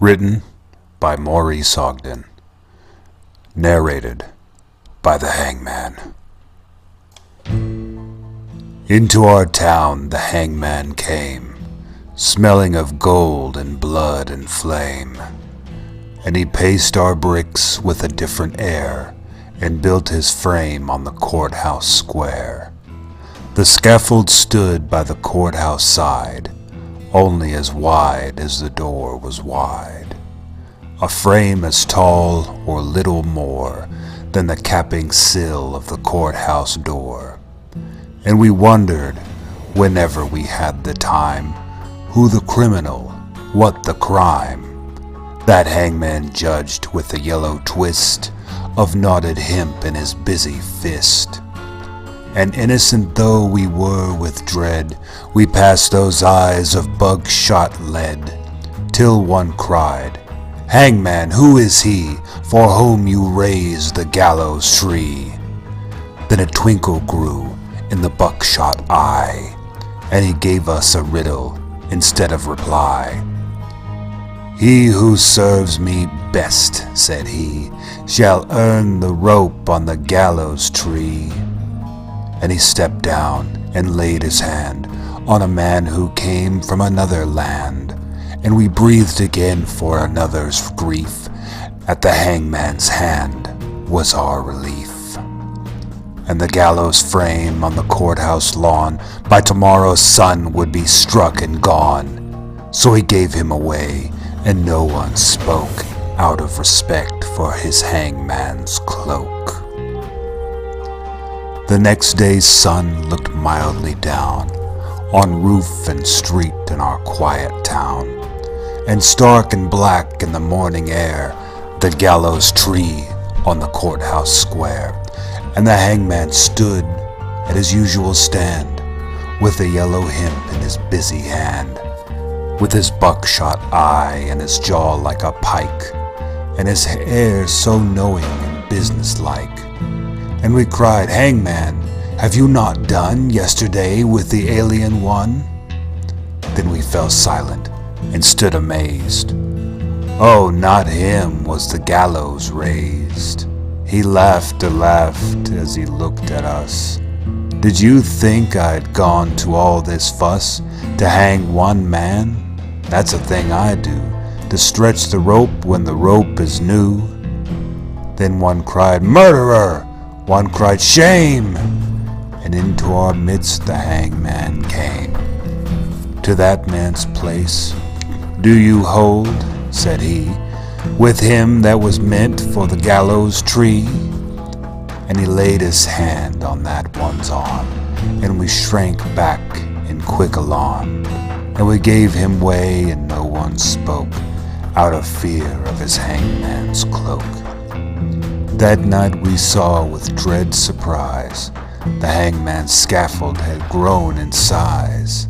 Written by Maurice Ogden. Narrated by the Hangman. Into our town the hangman came, smelling of gold and blood and flame. And he paced our bricks with a different air, and built his frame on the courthouse square. The scaffold stood by the courthouse side, only as wide as the door was wide. A frame as tall or little more than the capping sill of the courthouse door. And we wondered, whenever we had the time, who the criminal, what the crime. That hangman judged with a yellow twist of knotted hemp in his busy fist. And innocent though we were with dread, we passed those eyes of bug-shot lead, till one cried, "Hangman, who is he, for whom you raise the gallows tree?" Then a twinkle grew in the buckshot eye, and he gave us a riddle instead of reply. "He who serves me best," said he, "shall earn the rope on the gallows tree." And he stepped down and laid his hand on a man who came from another land, and we breathed again for another's grief. At the hangman's hand was our relief. And the gallows frame on the courthouse lawn by tomorrow's sun would be struck and gone. So he gave him away, and no one spoke out of respect for his hangman's cloak. The next day's sun looked mildly down on roof and street in our quiet town, and stark and black in the morning air, the gallows tree on the courthouse square. And the hangman stood at his usual stand, with a yellow hemp in his busy hand, with his buckshot eye and his jaw like a pike, and his air so knowing and businesslike. And we cried, "Hangman, have you not done yesterday with the alien one?" Then we fell silent and stood amazed. Oh, not him was the gallows raised. He laughed as he looked at us. "Did you think I'd gone to all this fuss to hang one man? That's a thing I do, to stretch the rope when the rope is new." Then one cried, "Murderer!" One cried, "Shame!" And into our midst the hangman came. To that man's place do you hold, said he, with him that was meant for the gallows tree? And he laid his hand on that one's arm, and we shrank back in quick alarm. And we gave him way, and no one spoke, out of fear of his hangman's cloak. That night we saw with dread surprise the hangman's scaffold had grown in size.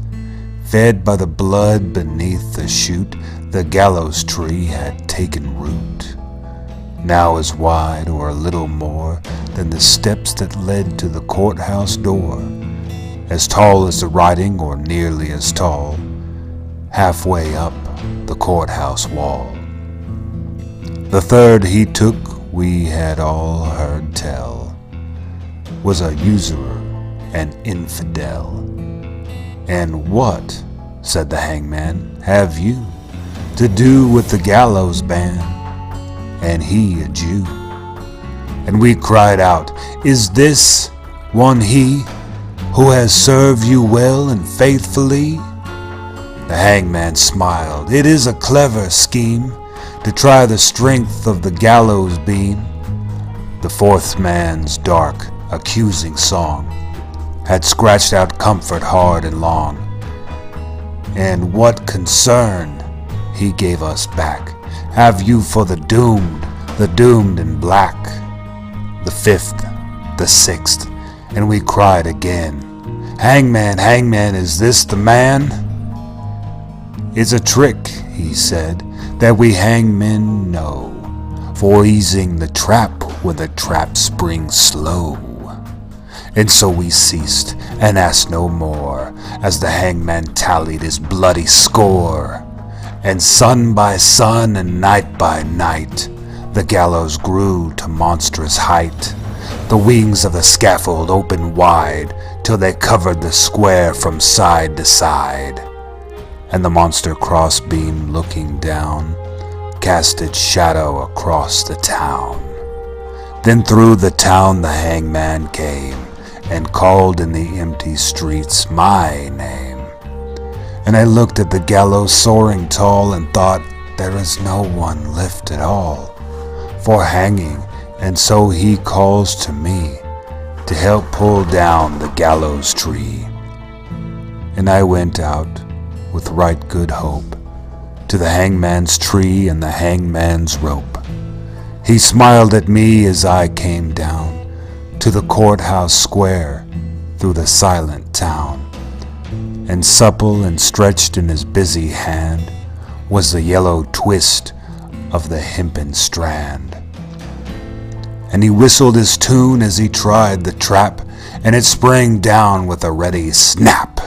Fed by the blood beneath the chute, the gallows tree had taken root. Now as wide or a little more than the steps that led to the courthouse door, as tall as the writing or nearly as tall, halfway up the courthouse wall. The third he took, we had all heard tell, was a usurer and infidel. "And what," said the hangman, "have you to do with the gallows band?" And he a Jew. And we cried out, "Is this one he who has served you well and faithfully?" The hangman smiled. "It is a clever scheme to try the strength of the gallows beam." The fourth man's dark, accusing song had scratched out comfort hard and long. "And what concern," he gave us back, "have you for the doomed in black?" The fifth, the sixth, and we cried again, "Hangman, hangman, is this the man?" "It's a trick," he said, "that we hangmen know, for easing the trap when the trap springs slow." And so we ceased and asked no more, as the hangman tallied his bloody score. And sun by sun and night by night, the gallows grew to monstrous height. The wings of the scaffold opened wide, till they covered the square from side to side. And the monster crossbeam looking down, cast its shadow across the town. Then through the town the hangman came, and called in the empty streets my name. And I looked at the gallows soaring tall, and thought, there is no one left at all for hanging, and so he calls to me to help pull down the gallows tree. And I went out with right good hope to the hangman's tree and the hangman's rope. He smiled at me as I came down to the courthouse square through the silent town. And supple and stretched in his busy hand was the yellow twist of the hempen strand. And he whistled his tune as he tried the trap, and it sprang down with a ready snap.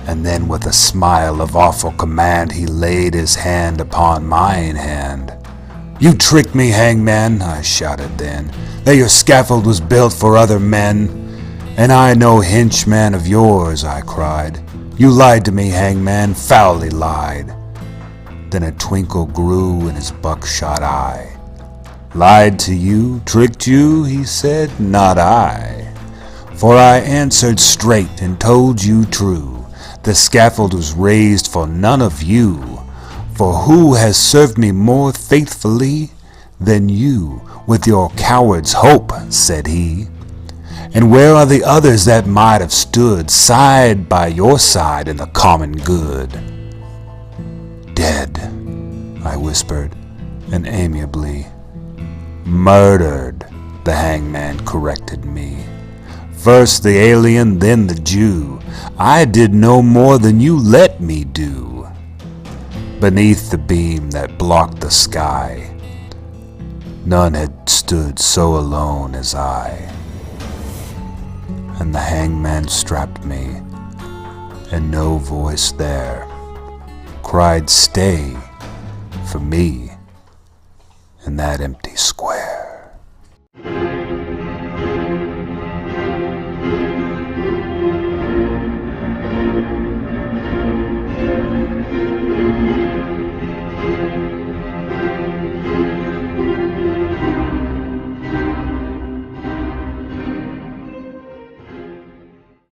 And then with a smile of awful command he laid his hand upon mine hand. You tricked me, hangman, I shouted then, that your scaffold was built for other men. And I no henchman of yours, I cried. You lied to me, hangman, foully lied. Then a twinkle grew in his buckshot eye. Lied to you, tricked you, he said, not I. For I answered straight and told you true. The scaffold was raised for none of you. For who has served me more faithfully than you with your coward's hope, said he. And where are the others that might have stood side by your side in the common good? Dead, I whispered, and amiably. Murdered, the hangman corrected me. First the alien, then the Jew. I did no more than you let me do. Beneath the beam that blocked the sky, none had stood so alone as I. And the hangman strapped me, and no voice there cried stay for me in that empty square.